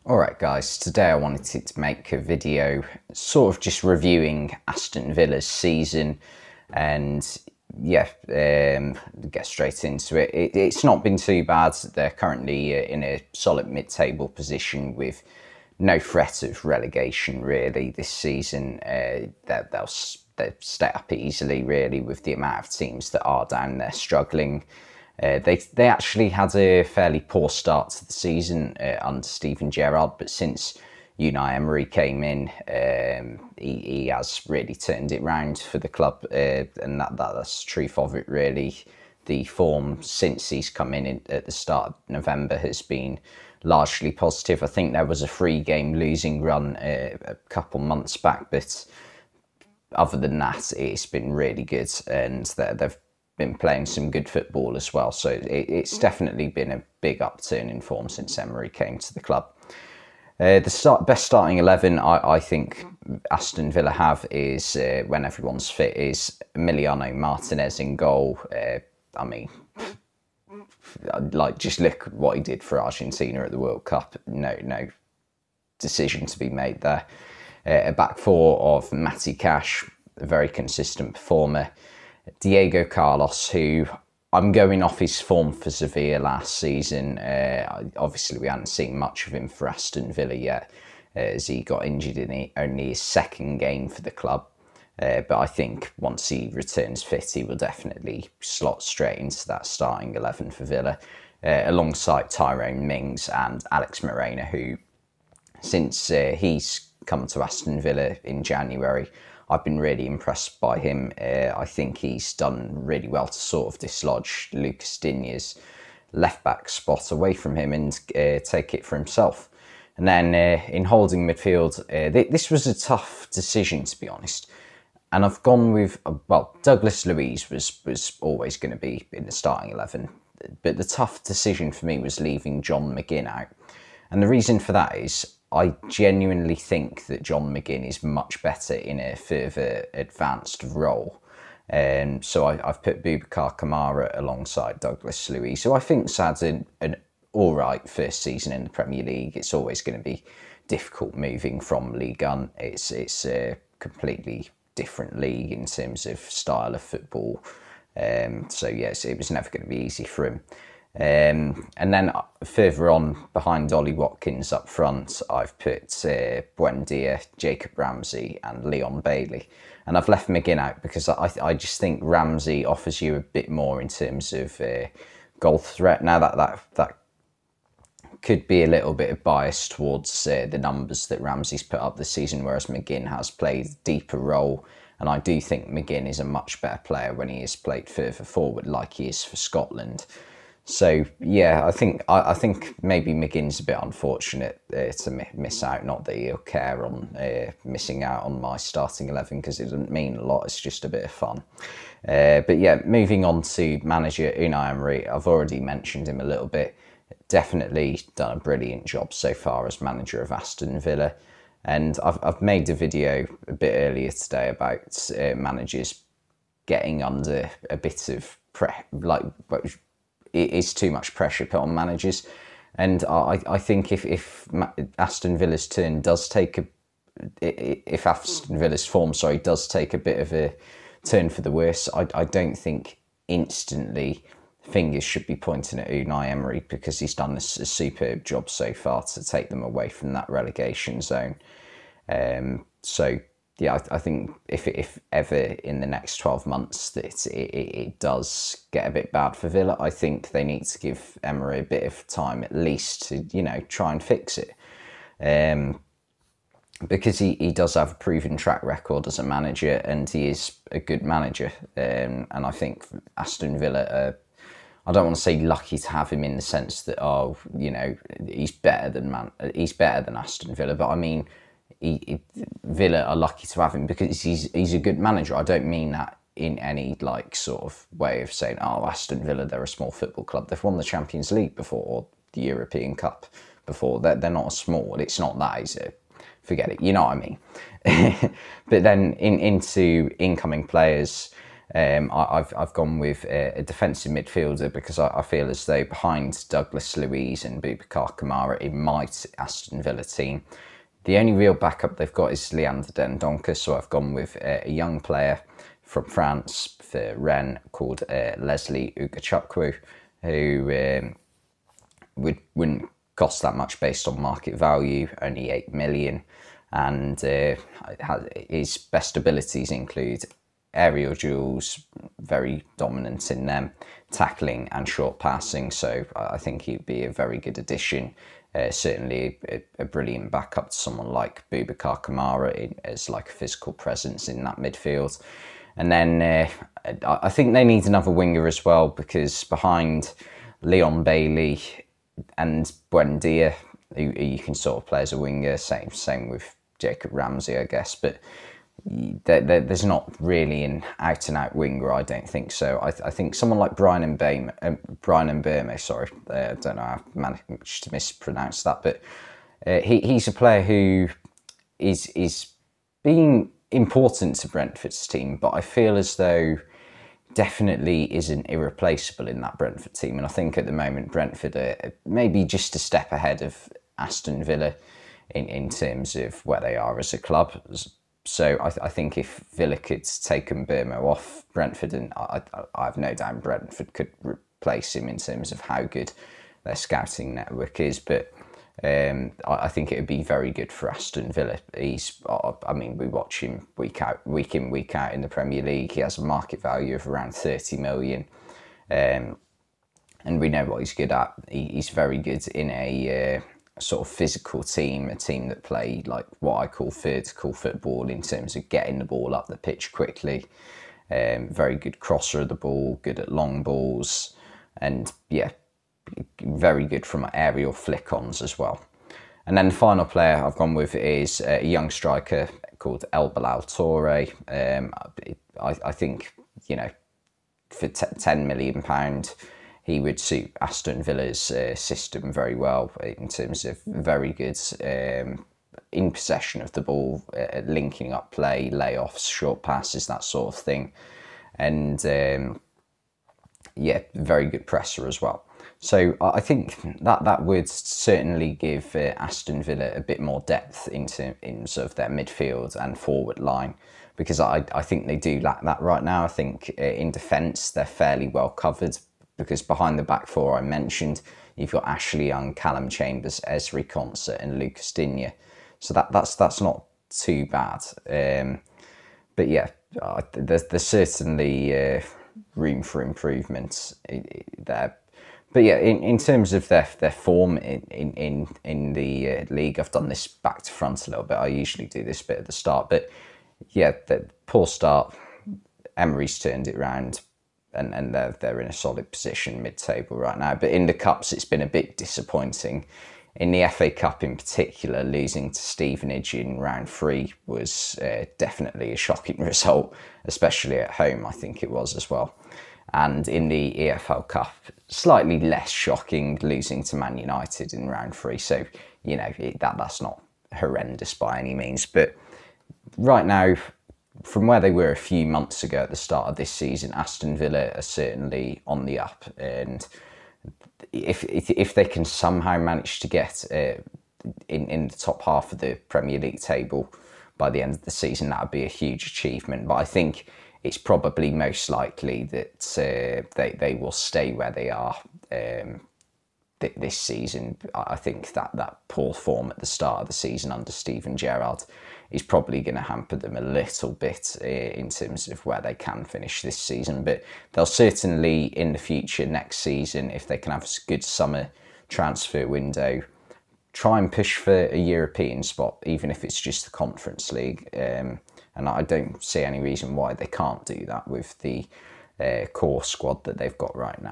Alright guys, today I wanted to make a video sort of just reviewing Aston Villa's season and get straight into it. It's not been too bad. They're currently in a solid mid-table position with no threat of relegation really this season. They'll stay up easily really with the amount of teams that are down there struggling. They actually had a fairly poor start to the season under Steven Gerrard, but since Unai Emery came in, he has really turned it round for the club, and that's the truth of it really. The form since he's come in at the start of November has been largely positive. I think there was a 3-game losing run a couple months back, but other than that, it's been really good, and they've been playing some good football as well. So it's definitely been a big upturn in form since Emery came to the club. The best starting 11 I think Aston Villa have is, when everyone's fit, is Emiliano Martinez in goal. I mean, just look at what he did for Argentina at the World Cup. No decision to be made there. A back four of Matty Cash, a very consistent performer. Diego Carlos, who I'm going off his form for Sevilla last season. Obviously, we hadn't seen much of him for Aston Villa yet, as he got injured in only his 2nd game for the club. But I think once he returns fit, he will definitely slot straight into that starting 11 for Villa, alongside Tyrone Mings and Alex Moreno, who, since he's come to Aston Villa in January, I've been really impressed by him. I think he's done really well to sort of dislodge Lucas Digne's left-back spot away from him and take it for himself. And then in holding midfield, this was a tough decision, to be honest. And I've gone with, well, Douglas Luiz was always going to be in the starting 11. But the tough decision for me was leaving John McGinn out. And the reason for that is I genuinely think that John McGinn is much better in a further advanced role. So I've put Boubacar Kamara alongside Douglas Luiz, who I think's had an alright first season in the Premier League. It's always going to be difficult moving from Ligue 1. It's a completely different league in terms of style of football. So yes, it was never going to be easy for him. And then further on, behind Ollie Watkins up front, I've put Buendia, Jacob Ramsey and Leon Bailey. And I've left McGinn out because I just think Ramsey offers you a bit more in terms of goal threat. Now that could be a little bit of bias towards the numbers that Ramsey's put up this season, whereas McGinn has played a deeper role. And I do think McGinn is a much better player when he is played further forward like he is for Scotland. So yeah, I think maybe McGinn's a bit unfortunate to miss out. Not that he'll care on missing out on my starting 11 because it doesn't mean a lot. It's just a bit of fun. But yeah, moving on to manager Unai Emery. I've already mentioned him a little bit. Definitely done a brilliant job so far as manager of Aston Villa. And I've made a video a bit earlier today about managers getting under a bit of it is too much pressure put on managers, and I think if Aston Villa's turn does take if Aston Villa's form does take a bit of a turn for the worse, I don't think instantly fingers should be pointing at Unai Emery, because he's done a superb job so far to take them away from that relegation zone. So yeah, I think if ever in the next 12 months that it does get a bit bad for Villa, I think they need to give Emery a bit of time at least to, try and fix it. Because he does have a proven track record as a manager, and he is a good manager. And I think Aston Villa I don't want to say lucky to have him in the sense that, he's better than Aston Villa, but I mean, Villa are lucky to have him because he's a good manager. I don't mean that in any sort of way of saying, oh, Aston Villa, they're a small football club. They've won the Champions League before, or the European Cup before. They're not small. It's not that, is it? Forget it. You know what I mean. But then into incoming players, I've gone with a defensive midfielder because I feel as though behind Douglas Luiz and Boubacar Kamara in my Aston Villa team, the only real backup they've got is Leander Dendoncker. So I've gone with a young player from France for Rennes called Leslie Ugachukwu, who wouldn't cost that much based on market value, only 8 million. And his best abilities include aerial duels, very dominant in them, tackling and short passing. So I think he'd be a very good addition. Certainly a brilliant backup to someone like Boubacar Kamara as like a physical presence in that midfield. And then I think they need another winger as well, because behind Leon Bailey and Buendia, who you can sort of play as a winger, same with Jacob Ramsey, I guess, but there's not really an out-and-out winger, I don't think so. I think someone like Brian Mbeumo, sorry, I don't know how I managed to mispronounce that, but he's a player who is being important to Brentford's team, but I feel as though definitely isn't irreplaceable in that Brentford team. And I think at the moment Brentford are maybe just a step ahead of Aston Villa in terms of where they are as a club. So I think if Villa could take Mbeumo off Brentford, and I have no doubt Brentford could replace him in terms of how good their scouting network is. But I think it would be very good for Aston Villa. I mean, we watch him week in, week out in the Premier League. He has a market value of around 30 million. And we know what he's good at. He's very good in a sort of physical team, a team that play like what I call vertical football in terms of getting the ball up the pitch quickly. Very good crosser of the ball, good at long balls, and yeah, very good from aerial flick-ons as well. And then the final player I've gone with is a young striker called El Bilal Toure. I think, you know, for £10 million, he would suit Aston Villa's system very well in terms of very good in possession of the ball, linking up play, layoffs, short passes, that sort of thing. And yeah, very good presser as well. So I think that would certainly give Aston Villa a bit more depth in terms of their midfield and forward line, because I think they do lack that right now. I think in defence they're fairly well covered, because behind the back four I mentioned, you've got Ashley Young, Callum Chambers, Esri Konsa and Lucas Digne. So that's not too bad. But yeah, there's certainly room for improvement there. But yeah, in terms of their form in the league, I've done this back to front a little bit. I usually do this bit at the start, but yeah, the poor start. Emery's turned it around, and they're in a solid position mid-table right now. But in the cups, it's been a bit disappointing. In the FA Cup in particular, losing to Stevenage in round 3 was definitely a shocking result, especially at home, I think it was as well. And in the EFL Cup, slightly less shocking, losing to Man United in round 3. So, you know, that's not horrendous by any means. But right now, from where they were a few months ago at the start of this season, Aston Villa are certainly on the up. And if they can somehow manage to get in the top half of the Premier League table by the end of the season, that would be a huge achievement. But I think it's probably most likely that they will stay where they are this season. I think that poor form at the start of the season under Steven Gerrard is probably going to hamper them a little bit in terms of where they can finish this season. But they'll certainly, in the future, next season, if they can have a good summer transfer window, try and push for a European spot, even if it's just the Conference League. And I don't see any reason why they can't do that with the core squad that they've got right now.